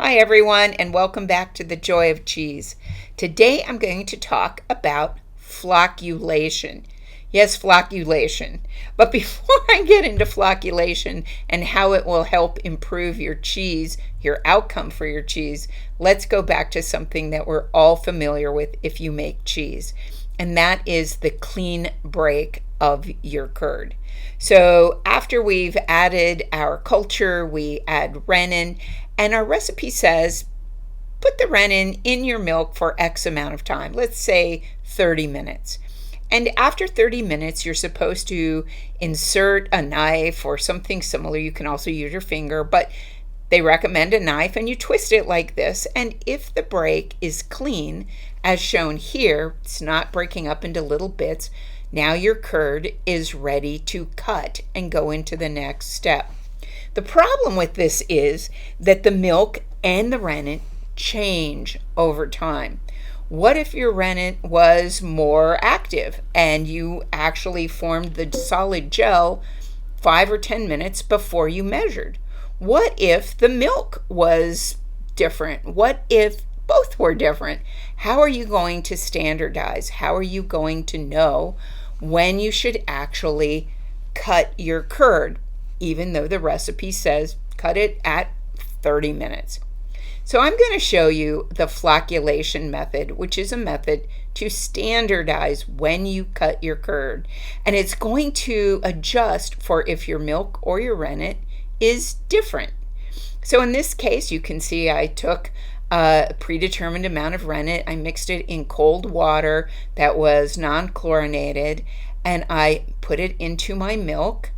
Hi everyone, and welcome back to The Joy of Cheese. Today I'm going to talk about flocculation. Yes, flocculation. But before I get into flocculation and how it will help improve your cheese, your outcome for your cheese, let's go back to something that we're all familiar with if you make cheese, and that is the clean break of your curd. So after we've added our culture, we add rennet, and our recipe says put the rennet in your milk for X amount of time, let's say 30 minutes. And after 30 minutes, you're supposed to insert a knife or something similar. You can also use your finger, but they recommend a knife, and you twist it like this. And if the break is clean, as shown here, it's not breaking up into little bits, now your curd is ready to cut and go into the next step. The problem with this is that the milk and the rennet change over time. What if your rennet was more active and you actually formed the solid gel 5 or 10 minutes before you measured? What if the milk was different? What if both were different? How are you going to standardize? How are you going to know when you should actually cut your curd, even though the recipe says cut it at 30 minutes? So I'm going to show you the flocculation method, which is a method to standardize when you cut your curd. And it's going to adjust for if your milk or your rennet is different. So in this case, you can see I took a predetermined amount of rennet. I mixed it in cold water that was non-chlorinated, and I put it into my milk.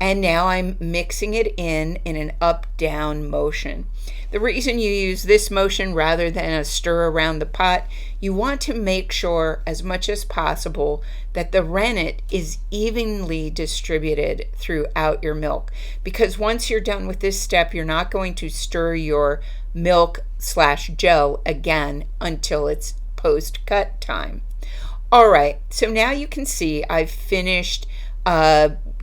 And now I'm mixing it in an up-down motion. The reason you use this motion rather than a stir around the pot, you want to make sure as much as possible that the rennet is evenly distributed throughout your milk. Because once you're done with this step, you're not going to stir your milk/gel again until it's post-cut time. All right, so now you can see I've finished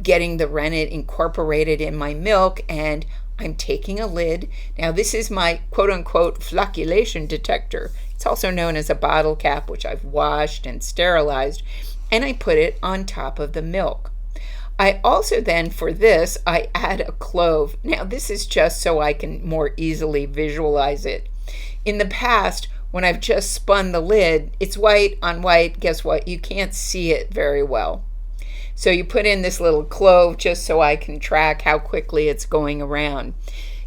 getting the rennet incorporated in my milk, and I'm taking a lid. Now this is my quote-unquote flocculation detector. It's also known as a bottle cap, which I've washed and sterilized, and I put it on top of the milk. I also then, for this, I add a clove. Now this is just so I can more easily visualize it. In the past, when I've just spun the lid, it's white on white. Guess what? You can't see it very well. So you put in this little clove just so I can track how quickly it's going around.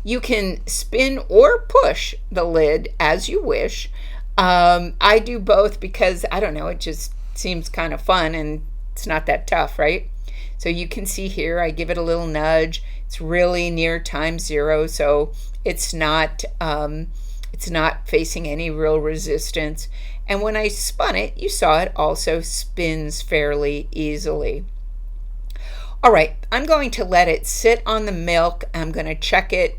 You can spin or push the lid as you wish. I do both because, I don't know, it just seems kind of fun and it's not that tough, right? So you can see here, I give it a little nudge. It's really near time zero, so it's not facing any real resistance. And when I spun it, you saw it also spins fairly easily. All right, I'm going to let it sit on the milk. I'm going to check it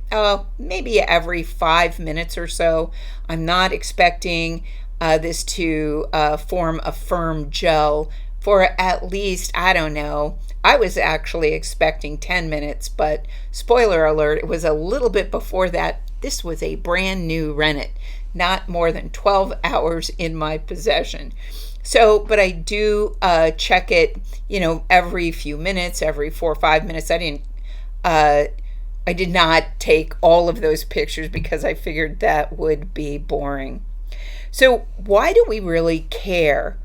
maybe every 5 minutes or so. I'm not expecting this to form a firm gel for at least, I don't know, I was actually expecting 10 minutes, but spoiler alert, it was a little bit before that. This was a brand new rennet, not more than 12 hours in my possession. So, but I do check it, every few minutes, every 4 or 5 minutes. I did not take all of those pictures because I figured that would be boring. So why do we really care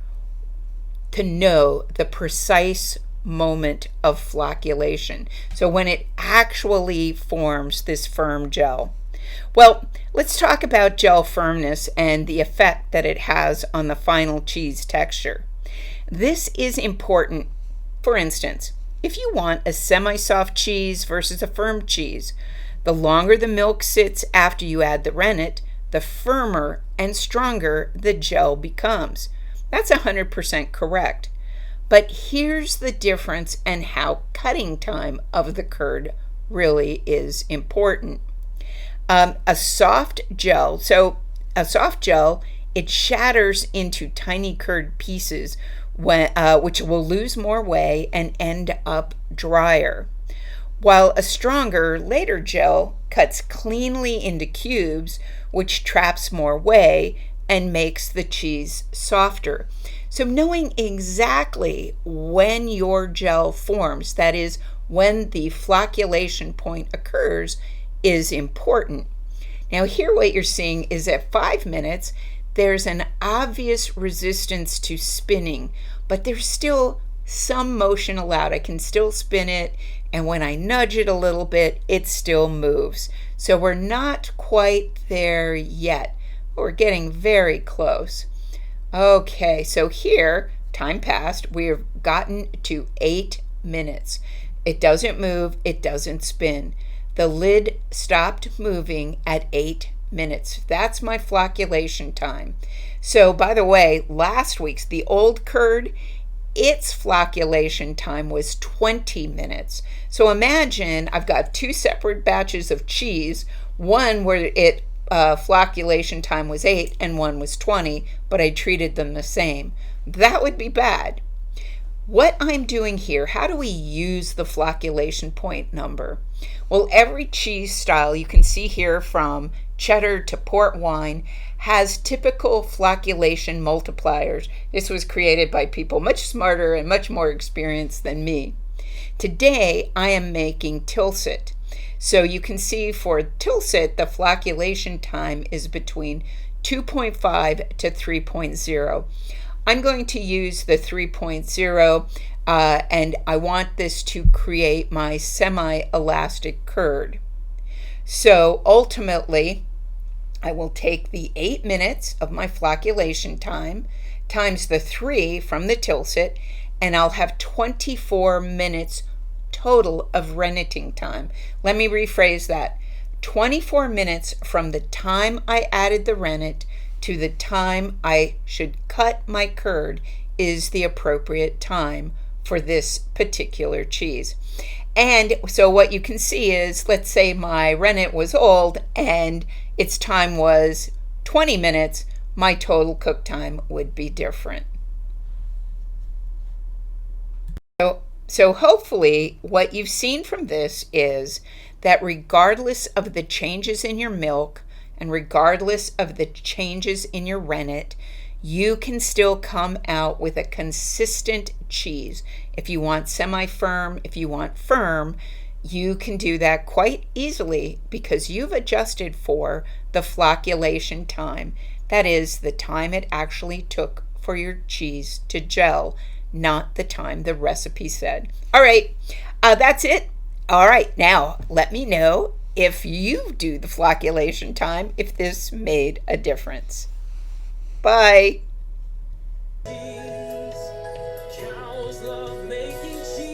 to know the precise moment of flocculation? So when it actually forms this firm gel. Well, let's talk about gel firmness and the effect that it has on the final cheese texture. This is important. For instance, if you want a semi-soft cheese versus a firm cheese, the longer the milk sits after you add the rennet, the firmer and stronger the gel becomes. That's 100% correct. But here's the difference and how cutting time of the curd really is important. A soft gel, it shatters into tiny curd pieces, which will lose more whey and end up drier. while a stronger, later gel cuts cleanly into cubes, which traps more whey and makes the cheese softer. So knowing exactly when your gel forms, that is, when the flocculation point occurs, is important. Now here what you're seeing is at 5 minutes, there's an obvious resistance to spinning, but there's still some motion allowed. I can still spin it, and when I nudge it a little bit, it still moves. So we're not quite there yet. We're getting very close. Okay, so here, time passed, we've gotten to 8 minutes. It doesn't move, it doesn't spin. The lid stopped moving at 8 minutes. That's my flocculation time. So by the way, last week's, the old curd, its flocculation time was 20 minutes. So imagine I've got 2 separate batches of cheese, one where it flocculation time was 8 and one was 20, but I treated them the same. That would be bad. What I'm doing here, how do we use the flocculation point number? Well, every cheese style you can see here, from cheddar to port wine, has typical flocculation multipliers. This was created by people much smarter and much more experienced than me. Today I am making Tilsit. So you can see for Tilsit, the flocculation time is between 2.5 to 3.0. I'm going to use the 3.0, and I want this to create my semi-elastic curd. So ultimately, I will take the 8 minutes of my flocculation time times the 3 from the Tilsit, and I'll have 24 minutes total of renneting time. Let me rephrase that. 24 minutes from the time I added the rennet to the time I should cut my curd is the appropriate time for this particular cheese. And so what you can see is, let's say my rennet was old and its time was 20 minutes, my total cook time would be different. So hopefully what you've seen from this is that regardless of the changes in your milk and regardless of the changes in your rennet, you can still come out with a consistent cheese. If you want semi-firm, if you want firm, you can do that quite easily because you've adjusted for the flocculation time. That is the time it actually took for your cheese to gel, not the time the recipe said. All right, that's it. All right, now let me know if you do the flocculation time, if this made a difference. Bye. Cows love making cheese.